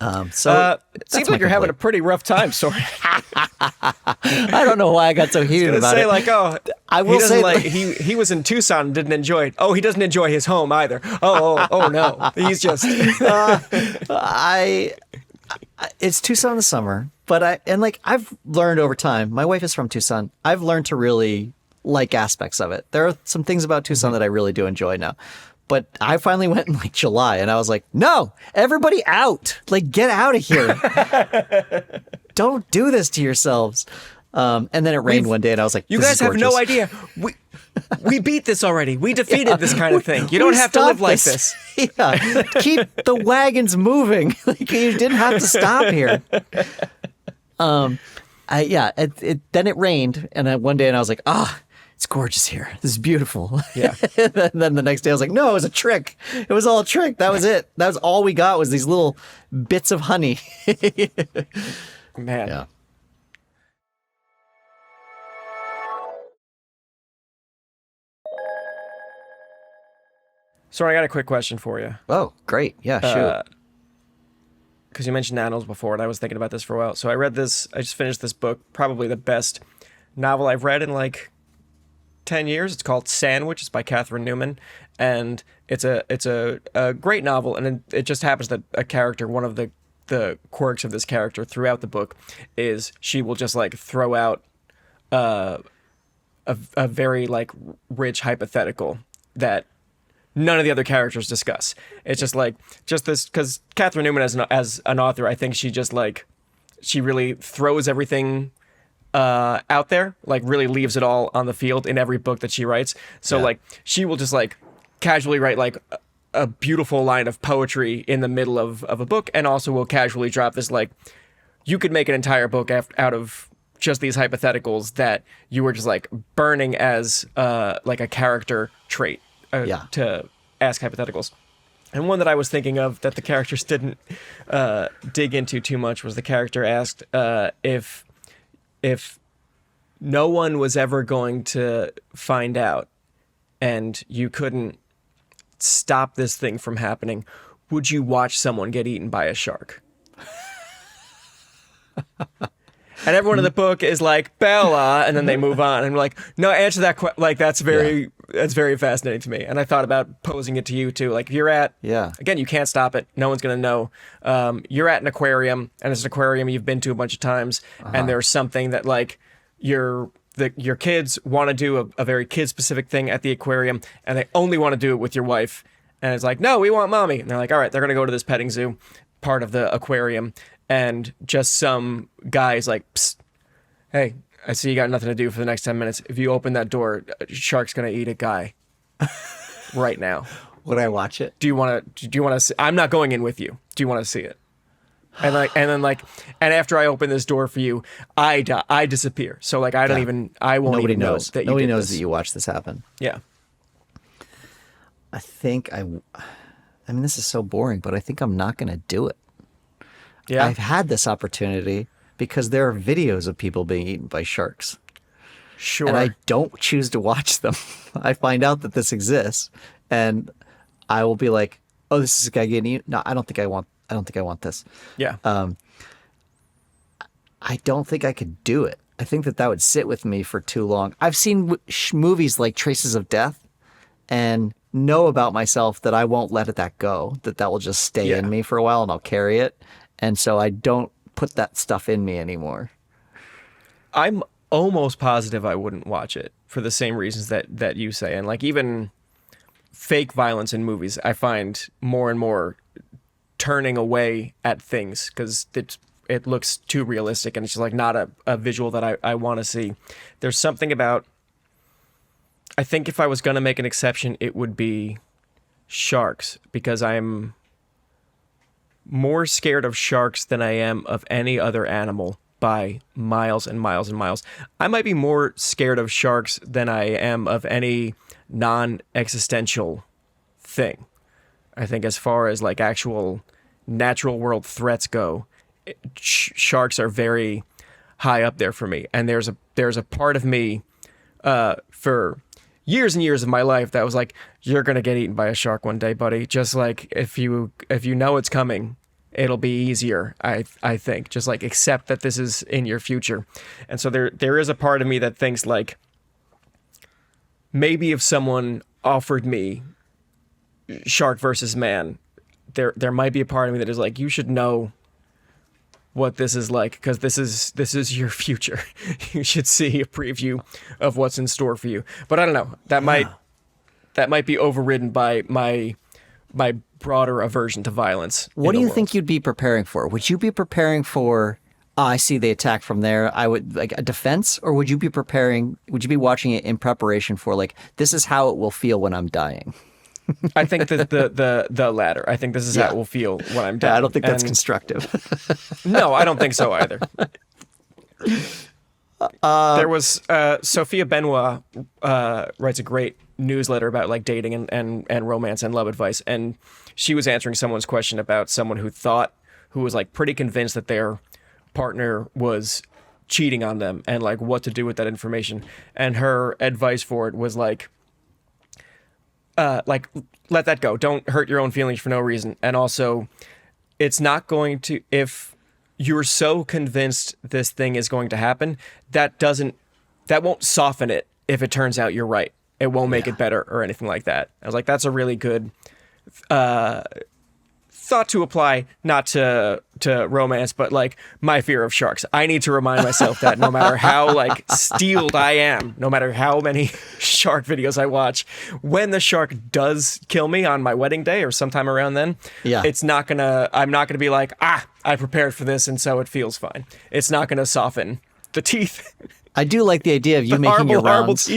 It seems like you're having a pretty rough time, Soren. I don't know why I got so heated about it. Like, I will say, he was in Tucson and didn't enjoy it. Oh, he doesn't enjoy his home either. Oh no, he's just. It's Tucson in the summer, but I've learned over time. My wife is from Tucson. I've learned to really like aspects of it. There are some things about Tucson that I really do enjoy now. But I finally went in like July, and I was like, no, everybody out. Like, get out of here. Don't do this to yourselves. And then it rained one day, and I was like, you guys have no idea. We beat this already. We defeated this kind of thing. You don't have to live like this. Yeah. Keep the wagons moving. Like, you didn't have to stop here. Then it rained, and one day, and I was like, it's gorgeous here. This is beautiful. Yeah. And then the next day I was like, no, it was a trick. It was all a trick. That was it. That was all we got, was these little bits of honey. Man. Yeah. Sorry, I got a quick question for you. Oh, great. Yeah, shoot. Because you mentioned animals before, and I was thinking about this for a while. So I just finished this book, probably the best novel I've read in like 10 years. It's called Sandwich. It's by Catherine Newman, and it's a great novel. And it just happens that a character, one of the quirks of this character throughout the book, is she will just like throw out a very like rich hypothetical that none of the other characters discuss. It's just this, because Catherine Newman as an author, I think she really throws everything out there, like really leaves it all on the field in every book that she writes. So like she will just like casually write like a beautiful line of poetry in the middle of a book, and also will casually drop this like, you could make an entire book out of just these hypotheticals that you were just like burning as like a character trait to ask hypotheticals. And one that I was thinking of that the characters didn't dig into too much was the character asked if no one was ever going to find out and you couldn't stop this thing from happening, would you watch someone get eaten by a shark? And everyone in the book is like, Bella, and then they move on. And we're like, no, answer that question. Like, that's very fascinating to me. And I thought about posing it to you, too. Like, if you're again, you can't stop it. No one's going to know. You're at an aquarium, and it's an aquarium you've been to a bunch of times, and there's something that, like, your kids want to do a very kid-specific thing at the aquarium, and they only want to do it with your wife. And it's like, no, we want mommy. And they're like, all right, they're going to go to this petting zoo part of the aquarium. And just some guy's like, psst, hey, I see you got nothing to do for the next 10 minutes. If you open that door, a shark's going to eat a guy right now. Would I watch it? Do you want to see? I'm not going in with you. Do you want to see it? And after I open this door for you, I disappear. So like, I won't Nobody even knows. know that Nobody you did knows this. that you watched this happen. Yeah. I mean, this is so boring, but I think I'm not going to do it. Yeah. I've had this opportunity because there are videos of people being eaten by sharks. Sure. And I don't choose to watch them. I find out that this exists, and I will be like, "Oh, this is a guy getting eaten." No, I don't think I want this. Yeah. I don't think I could do it. I think that would sit with me for too long. I've seen movies like Traces of Death, and know about myself that I won't let that go. That will just stay in me for a while, and I'll carry it. And so I don't put that stuff in me anymore. I'm almost positive I wouldn't watch it for the same reasons that you say. And like even fake violence in movies, I find more and more turning away at things because it looks too realistic and it's just like not a visual that I want to see. There's something about, I think if I was going to make an exception, it would be sharks because I'm more scared of sharks than I am of any other animal by miles and miles and miles. I might be more scared of sharks than I am of any non-existential thing. I think as far as like actual natural world threats go, sharks are very high up there for me. And there's a part of me for years and years of my life that was like, you're gonna get eaten by a shark one day, buddy. Just like if you know it's coming, it'll be easier. I think just like accept that this is in your future. And so there is a part of me that thinks like maybe if someone offered me shark versus man, there might be a part of me that is like, you should know what this is like because this is your future. You should see a preview of what's in store for you. But I don't know. That might be overridden by my broader aversion to violence. What do you think you'd be preparing for? Would you be preparing for, I see the attack from there, I would like a defense, or would you be watching it in preparation for like, this is how it will feel when I'm dying? I think that the latter. I think this is how it will feel when I'm dying. I don't think that's constructive. No, I don't think so either. There was Sophia Benoit writes a great newsletter about like dating and romance and love advice, and she was answering someone's question about someone who was like pretty convinced that their partner was cheating on them and like what to do with that information, and her advice for it was like let that go. Don't hurt your own feelings for no reason. And also, it's not going to, if you're so convinced this thing is going to happen, that won't soften it if it turns out you're right. It won't make it better or anything like that. I was like, that's a really good thought to apply, not to romance, but like my fear of sharks. I need to remind myself that no matter how like steeled I am, no matter how many shark videos I watch, when the shark does kill me on my wedding day or sometime around then, I'm not gonna be like, I prepared for this and so it feels fine. It's not gonna soften the teeth. I do like the idea of you making your rounds.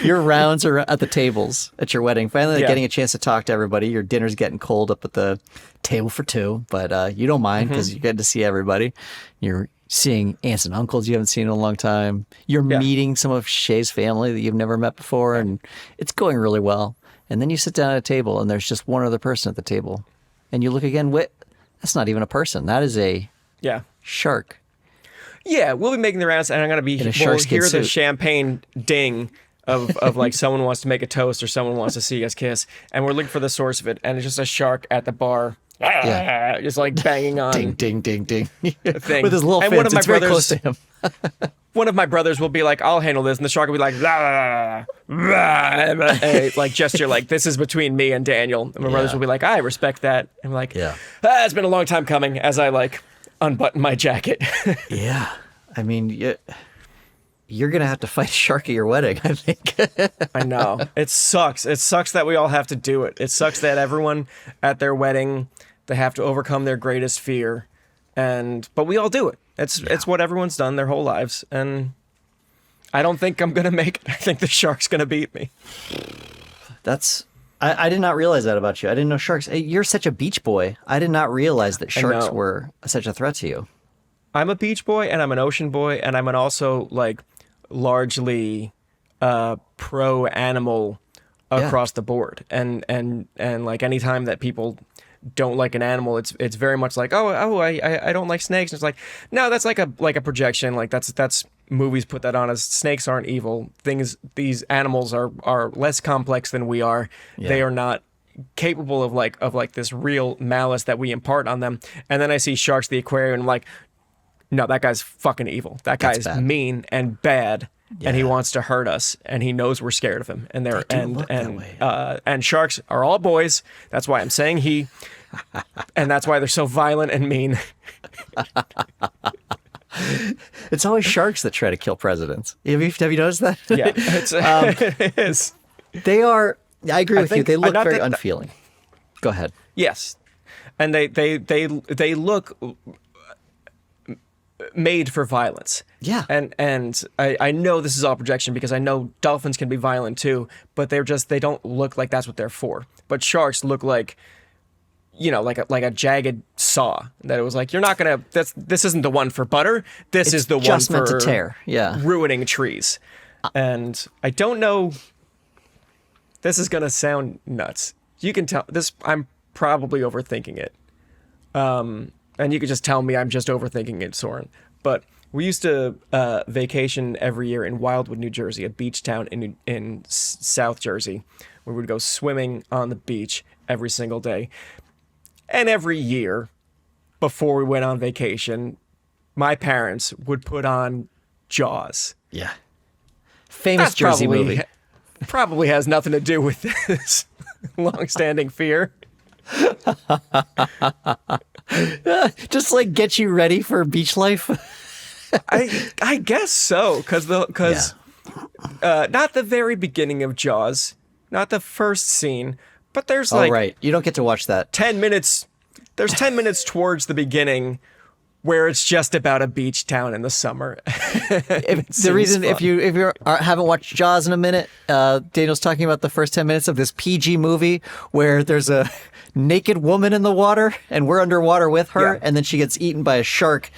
Your rounds are at the tables at your wedding. Finally getting a chance to talk to everybody. Your dinner's getting cold up at the table for two, but you don't mind because you get to see everybody. You're seeing aunts and uncles you haven't seen in a long time. You're meeting some of Shay's family that you've never met before, and it's going really well. And then you sit down at a table, and there's just one other person at the table. And you look again, that's not even a person. That is a shark. Yeah, we'll be making the rounds, and I'm gonna hear the champagne ding of like someone wants to make a toast or someone wants to see us kiss, and we're looking for the source of it, and it's just a shark at the bar, just like banging on, ding, ding, ding, ding, thing. with his little fins. One of my it's very brothers, close to him. One of my brothers will be like, "I'll handle this," and the shark will be like, blah, blah, blah, and like gesture like, "This is between me and Daniel." And my brothers will be like, "I respect that." And I'm like, it's been a long time coming." As I like unbutton my jacket. I mean, you're gonna have to fight a shark at your wedding, I think. I know. It sucks. It sucks that we all have to do it. It sucks that everyone at their wedding, they have to overcome their greatest fear, but we all do it. It's what everyone's done their whole lives, and I don't think I'm gonna make it. I think the shark's gonna beat me. I did not realize that about you. I didn't know sharks. You're such a beach boy. I did not realize that sharks were such a threat to you. I'm a beach boy and I'm an ocean boy and I'm also like largely pro animal across the board. And like anytime that people don't like an animal, it's very much like, I don't like snakes. And it's like, no, that's like a projection. Like that's movies put that on as snakes aren't evil. These animals are less complex than we are. Yeah. They are not capable of like this real malice that we impart on them. And then I see sharks at the aquarium and I'm like, no, that guy's fucking evil. That guy's mean and bad. Yeah. And he wants to hurt us, and he knows we're scared of him. And and sharks are all boys. That's why I'm saying he, and that's why they're so violent and mean. It's always sharks that try to kill presidents. Have you noticed that? Yeah, it is. They are. I agree with you. They look very unfeeling. Go ahead. Yes, and they look made for violence. Yeah. And I know this is all projection because I know dolphins can be violent too, but they don't look like that's what they're for. But sharks look like, like a jagged saw that it was like, you're not going to, this isn't the one for butter. This is the one just for meant to tear. Yeah. Ruining trees. And I don't know, this is going to sound nuts. You can tell this, I'm probably overthinking it. And you could just tell me I'm just overthinking it, Soren. But we used to vacation every year in Wildwood, New Jersey, a beach town in South Jersey, where we would go swimming on the beach every single day. And every year, before we went on vacation, my parents would put on Jaws. Yeah. Famous Jersey movie. Probably has nothing to do with this long-standing fear. Just like get you ready for beach life. I guess so, because not the very beginning of Jaws, not the first scene, but there's right, you don't get to watch that. 10 minutes. There's 10 minutes towards the beginning where it's just about a beach town in the summer. The reason, if you haven't watched Jaws in a minute, Daniel's talking about the first 10 minutes of this PG movie where there's a naked woman in the water and we're underwater with her, and then she gets eaten by a shark.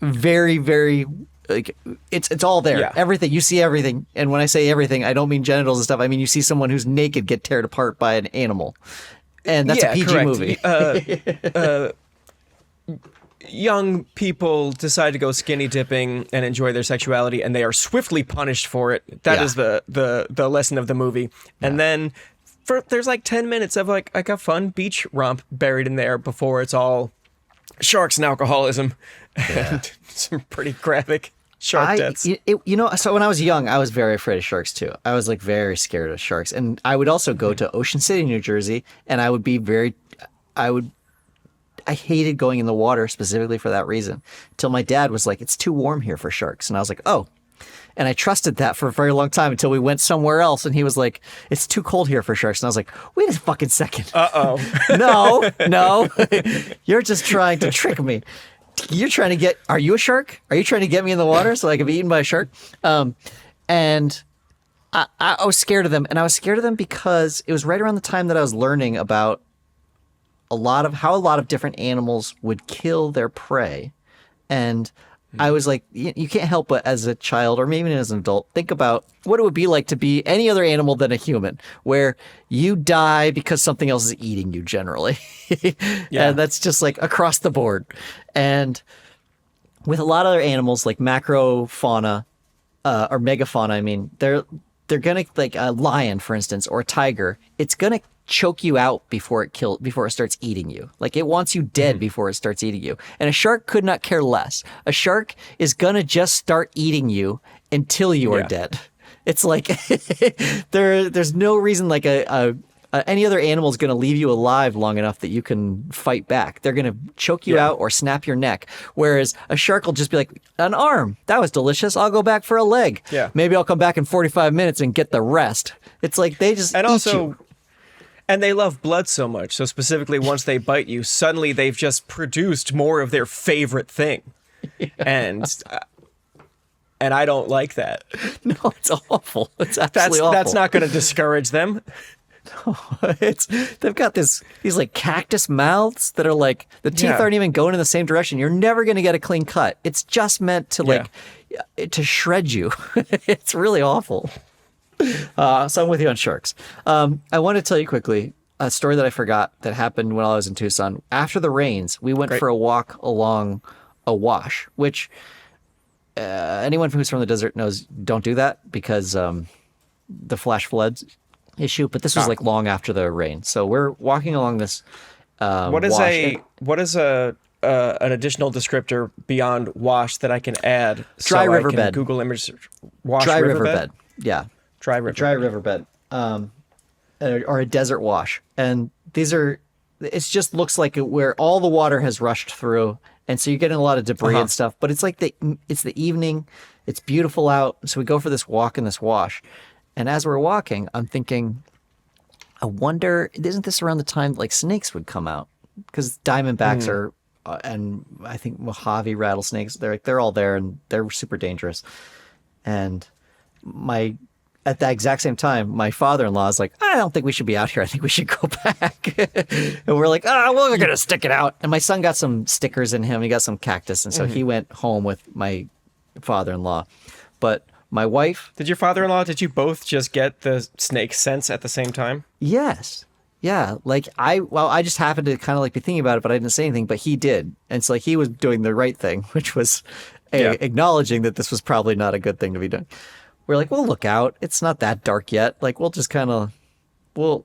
Very, very, like, it's all there. Yeah. Everything. You see everything. And when I say everything, I don't mean genitals and stuff. I mean, you see someone who's naked get teared apart by an animal. And that's a PG movie. Young people decide to go skinny dipping and enjoy their sexuality, and they are swiftly punished for it. That is the lesson of the movie. And then there's like 10 minutes of like a fun beach romp buried in there before it's all sharks and alcoholism and some pretty graphic shark deaths. So when I was young, I was very afraid of sharks too. I was like very scared of sharks. And I would also go to Ocean City, New Jersey, and I hated going in the water specifically for that reason. Until my dad was like, it's too warm here for sharks. And I was like, oh. And I trusted that for a very long time until we went somewhere else. And he was like, it's too cold here for sharks. And I was like, wait a fucking second. Uh-oh. No. You're just trying to trick me. Are you a shark? Are you trying to get me in the water so I can be eaten by a shark? And I was scared of them. And I was scared of them because it was right around the time that I was learning about how a lot of different animals would kill their prey. And I was like, you can't help but as a child or maybe even as an adult, think about what it would be like to be any other animal than a human, where you die because something else is eating you generally. And that's just like across the board. And with a lot of other animals like macrofauna or megafauna, I mean, they're going to, like a lion, for instance, or a tiger, it's going to choke you out before it starts eating you. Like it wants you dead before it starts eating you. And a shark could not care less. A shark is gonna just start eating you until you are dead. It's like there's no reason like any other animal is gonna leave you alive long enough that you can fight back. They're gonna choke you out or snap your neck. Whereas a shark will just be like, an arm, that was delicious. I'll go back for a leg. Yeah. Maybe I'll come back in 45 minutes and get the rest. It's like they just eat you. And they love blood so much. So specifically, once they bite you, suddenly they've just produced more of their favorite thing. And I don't like that. No, it's awful. It's absolutely awful. That's not going to discourage them. No, they've got these like cactus mouths that are like the teeth aren't even going in the same direction. You're never going to get a clean cut. It's just meant to to shred you. It's really awful. So I'm with you on sharks. I want to tell you quickly, a story that I forgot that happened when I was in Tucson. After the rains, we went for a walk along a wash, which anyone who's from the desert knows don't do that because the flash floods issue. But this was like long after the rain, so we're walking along this. What is an additional descriptor beyond wash that I can add? Dry riverbed. Google image search. Wash dry riverbed. riverbed. Yeah. Dry riverbed. Dry riverbed. Or a desert wash. And these are, it just looks like where all the water has rushed through. And so you're getting a lot of debris and stuff, but it's like it's the evening, it's beautiful out. So we go for this walk in this wash. And as we're walking, I'm thinking, I wonder, isn't this around the time like snakes would come out? Because diamondbacks are, and I think Mojave rattlesnakes, they're all there and they're super dangerous. And at that exact same time, my father-in-law is like, I don't think we should be out here. I think we should go back. And we're like, well, we're going to stick it out. And my son got some stickers in him. He got some cactus. And so he went home with my father-in-law. But my wife... Did you both just get the snake sense at the same time? Yes. Yeah. Like I just happened to kind of like be thinking about it, but I didn't say anything, but he did. And it's like he was doing the right thing, which was acknowledging that this was probably not a good thing to be doing. We're like, we'll look out. It's not that dark yet. Like, we'll just kind of, we'll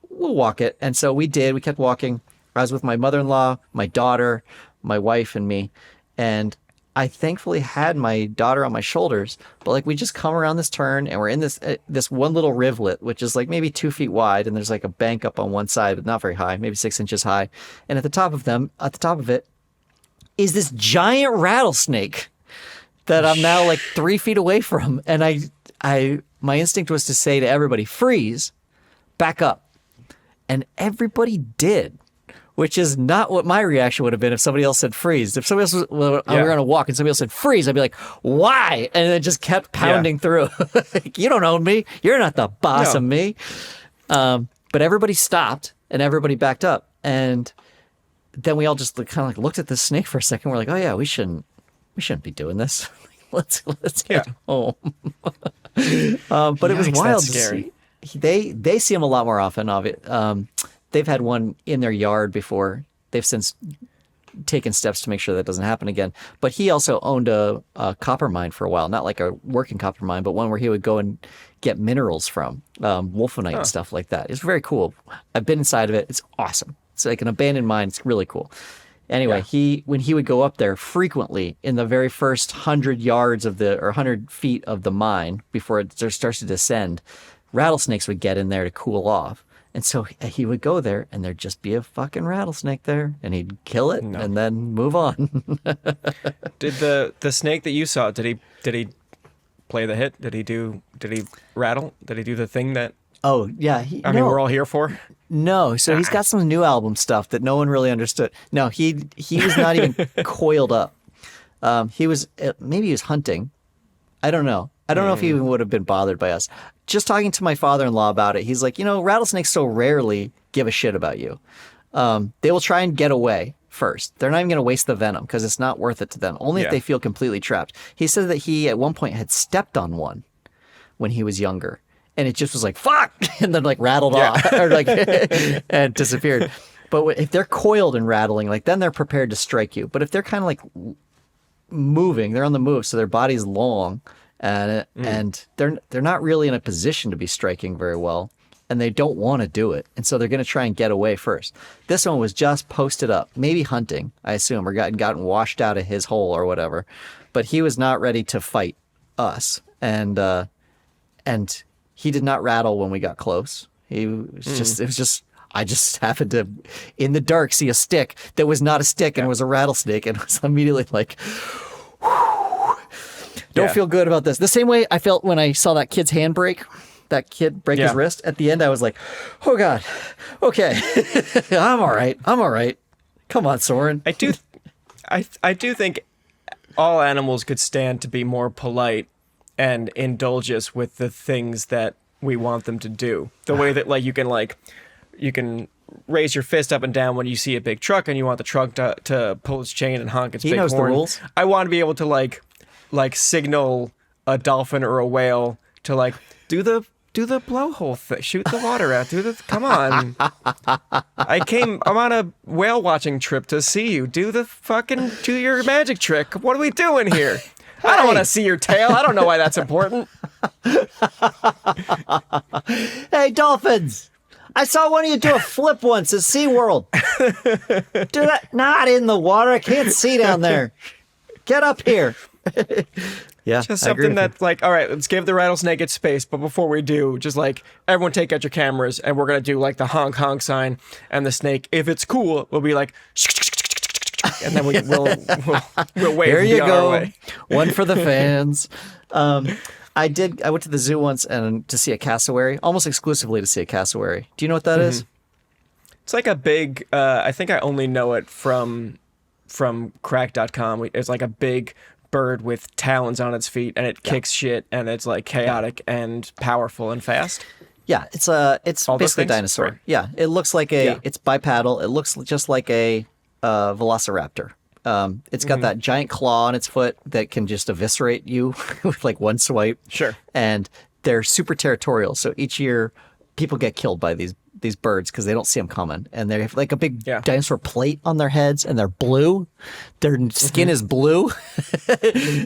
walk it. And so we did. We kept walking. I was with my mother-in-law, my daughter, my wife, and me. And I thankfully had my daughter on my shoulders. But like, we just come around this turn, and we're in this one little rivulet, which is like maybe 2 feet wide, and there's like a bank up on one side, but not very high, maybe 6 inches high. And at the top of it, is this giant rattlesnake that I'm now like 3 feet away from. And my instinct was to say to everybody, freeze, back up. And everybody did, which is not what my reaction would have been if somebody else said freeze. If somebody else we were on a walk and somebody else said freeze, I'd be like, why? And it just kept pounding through. You don't own me. You're not the boss of me. But everybody stopped and everybody backed up. And then we all just kind of like looked at the snake for a second. We're like, oh yeah, we shouldn't be doing this. Let's get home. But it was wild. That's scary. They see him a lot more often. They've had one in their yard before. They've since taken steps to make sure that doesn't happen again. But he also owned a copper mine for a while, not like a working copper mine, but one where he would go and get minerals from, wolfenite and stuff like that. It's very cool. I've been inside of it. It's awesome. It's like an abandoned mine. It's really cool. Anyway, when he would go up there frequently in the very first 100 yards or 100 feet of the mine before it starts to descend, rattlesnakes would get in there to cool off. And so he would go there and there'd just be a fucking rattlesnake there and he'd kill it and then move on. Did the snake that you saw, did he play the hit? Did he rattle? Did he do the thing that Oh, yeah. I mean, we're all here for? No. So he's got some new album stuff that no one really understood. No, he was not even coiled up. Maybe he was hunting. I don't know. I don't know if he even would have been bothered by us. Just talking to my father-in-law about it, he's like, rattlesnakes so rarely give a shit about you. They will try and get away first. They're not even going to waste the venom because it's not worth it to them, only if they feel completely trapped. He said that he, at one point, had stepped on one when he was younger. And it just was like, fuck, and then like rattled off or like and disappeared. But if they're coiled and rattling, like then they're prepared to strike you. But if they're kind of like moving, they're on the move, so their body's long and they're not really in a position to be striking very well, and they don't want to do it. And so they're going to try and get away first. This one was just posted up, maybe hunting, I assume, or gotten washed out of his hole or whatever. But he was not ready to fight us. And he did not rattle when we got close. It was just, I just happened to, in the dark, see a stick that was not a stick and it was a rattlesnake. And I was immediately like, don't feel good about this. The same way I felt when I saw that kid's hand break, that kid break his wrist. At the end, I was like, oh God, okay. I'm all right. Come on, Soren. I do think all animals could stand to be more polite and indulge us with the things that we want them to do. The way that you can raise your fist up and down when you see a big truck and you want the truck to pull its chain and honk its big horn. He knows the rules. I want to be able to signal a dolphin or a whale to do Do the blowhole thing. Shoot the water out. Come on. I'm on a whale watching trip to see you. Do your magic trick. What are we doing here? Hey. I don't want to see your tail. I don't know why that's important. Hey, dolphins. I saw one of you do a flip once at SeaWorld. Do that. Not in the water. I can't see down there. Get up here. Yeah, just something that's like, all right, let's give the rattlesnake its space, but before we do, just like everyone take out your cameras, and we're gonna do like the honk honk sign, and the snake, if it's cool, we'll be like, and then we'll wait. Here you go. Our way. One for the fans. I went to the zoo once and to see a cassowary, almost exclusively to see a cassowary. Do you know what that is? It's like a big. I think I only know it from crack.com. It's like a big bird with talons on its feet, and it kicks shit, and it's like chaotic and powerful and fast. Yeah, it's basically a dinosaur. Right. Yeah, it looks like it's bipedal. It looks just like a velociraptor. It's got that giant claw on its foot that can just eviscerate you with like one swipe. Sure. And they're super territorial. So each year, people get killed by these birds because they don't see them coming, and they have like a big dinosaur plate on their heads, and they're blue. Their skin is blue,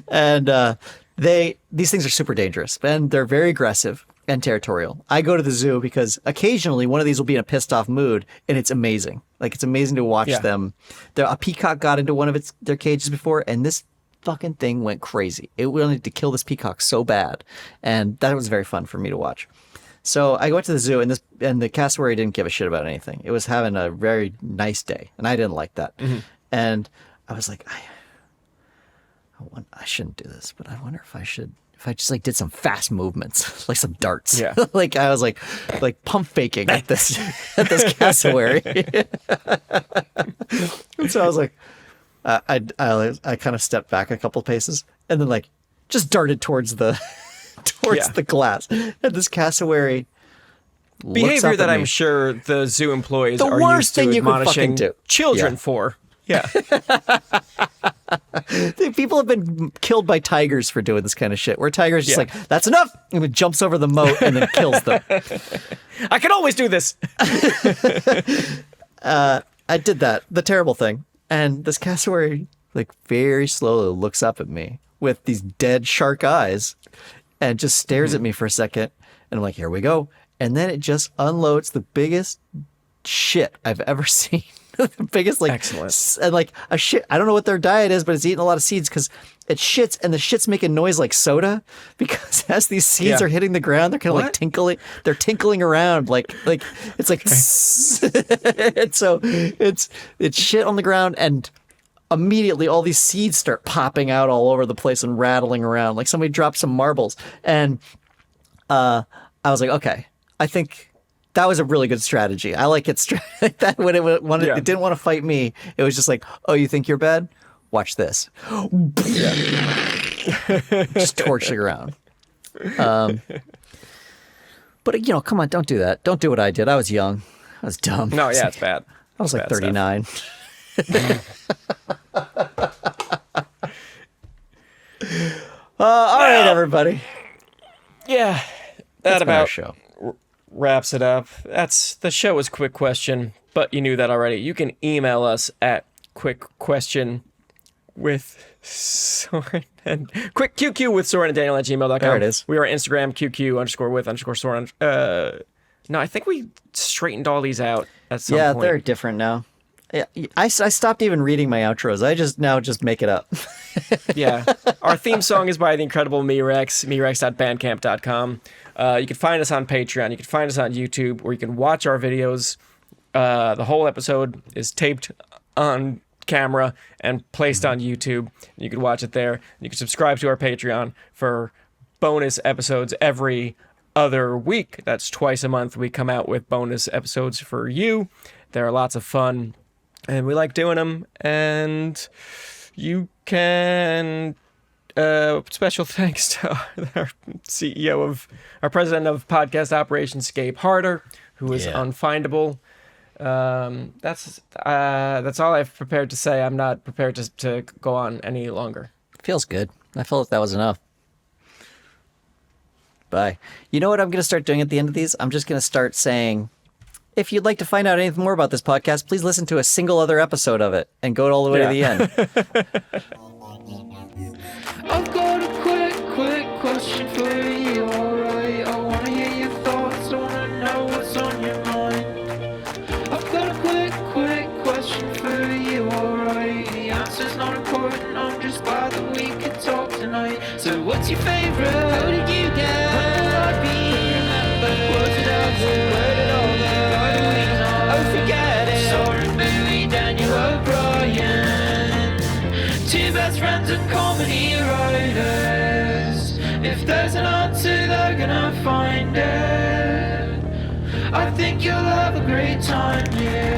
and these things are super dangerous, and they're very aggressive and territorial. I go to the zoo because occasionally one of these will be in a pissed off mood, and it's amazing. Like, it's amazing to watch them. A peacock got into one of their cages before, and this fucking thing went crazy. It wanted to kill this peacock so bad, and that was very fun for me to watch. So I went to the zoo, and the cassowary didn't give a shit about anything. It was having a very nice day, and I didn't like that. And I was like, I shouldn't do this, but I wonder if I just like did some fast movements, like some darts. Yeah. Like I was like pump faking at this cassowary. And so I was like, I kind of stepped back a couple paces, and then like just darted towards the glass. And this cassowary behavior that I'm sure the zoo employees are used to admonishing children for. Yeah. People have been killed by tigers for doing this kind of shit, where tigers just like, that's enough, and it jumps over the moat and then kills them. I can always do this. I did that, the terrible thing. And this cassowary like very slowly looks up at me with these dead shark eyes and just stares at me for a second. And I'm like, here we go. And then it just unloads the biggest shit I've ever seen. The biggest, like, excellent. And like a shit. I don't know what their diet is, but it's eating a lot of seeds because it shits, and the shit's making noise like soda because as these seeds are hitting the ground, they're kind of like tinkling. They're tinkling around like it's like, and so it's shit on the ground, and immediately all these seeds start popping out all over the place and rattling around like somebody dropped some marbles. And I was like, okay, I think that was a really good strategy. I like it like that when it didn't want to fight me. It was just like, oh, you think you're bad? Watch this. Just torching around. But come on, don't do that. Don't do what I did. I was young. I was dumb. No, yeah, it's bad. I was like 39. All right, everybody. Yeah, that's about our show. Wraps it up. The show was Quick Question, but you knew that already. You can email us at quickquestion with Soren and quick QQ with Soren and Daniel at gmail.com. There it is. We are on Instagram QQ_with_Soren. No, I think we straightened all these out at some point. Yeah, they're different now. Yeah, I stopped even reading my outros. I just make it up. Yeah. Our theme song is by the incredible Merex, merex.bandcamp.com. You can find us on Patreon. You can find us on YouTube, where you can watch our videos. The whole episode is taped on camera and placed on YouTube. You can watch it there. You can subscribe to our Patreon for bonus episodes every other week. That's twice a month. We come out with bonus episodes for you. They're lots of fun, and we like doing them. And you can... special thanks to our CEO our president of podcast operations, Gabe Harder, who is unfindable. That's all I've prepared to say. I'm not prepared to go on any longer. Feels good. I felt like that was enough. Bye. You know what I'm going to start doing at the end of these? I'm just going to start saying, if you'd like to find out anything more about this podcast, please listen to a single other episode of it and go all the way to the end. I've got a quick question for you, alright? I wanna hear your thoughts, I wanna know what's on your mind. I've got a quick question for you, alright? The answer's not important, I'm just glad that we could talk tonight. So what's your favourite? How did you get? When will I be remembered? Was it us? Where did all the violins on? Oh, forget it. Saw a movie, Daniel O'Brien. Two best friends and comedy writers. If there's an answer, they're gonna find it. I think you'll have a great time here.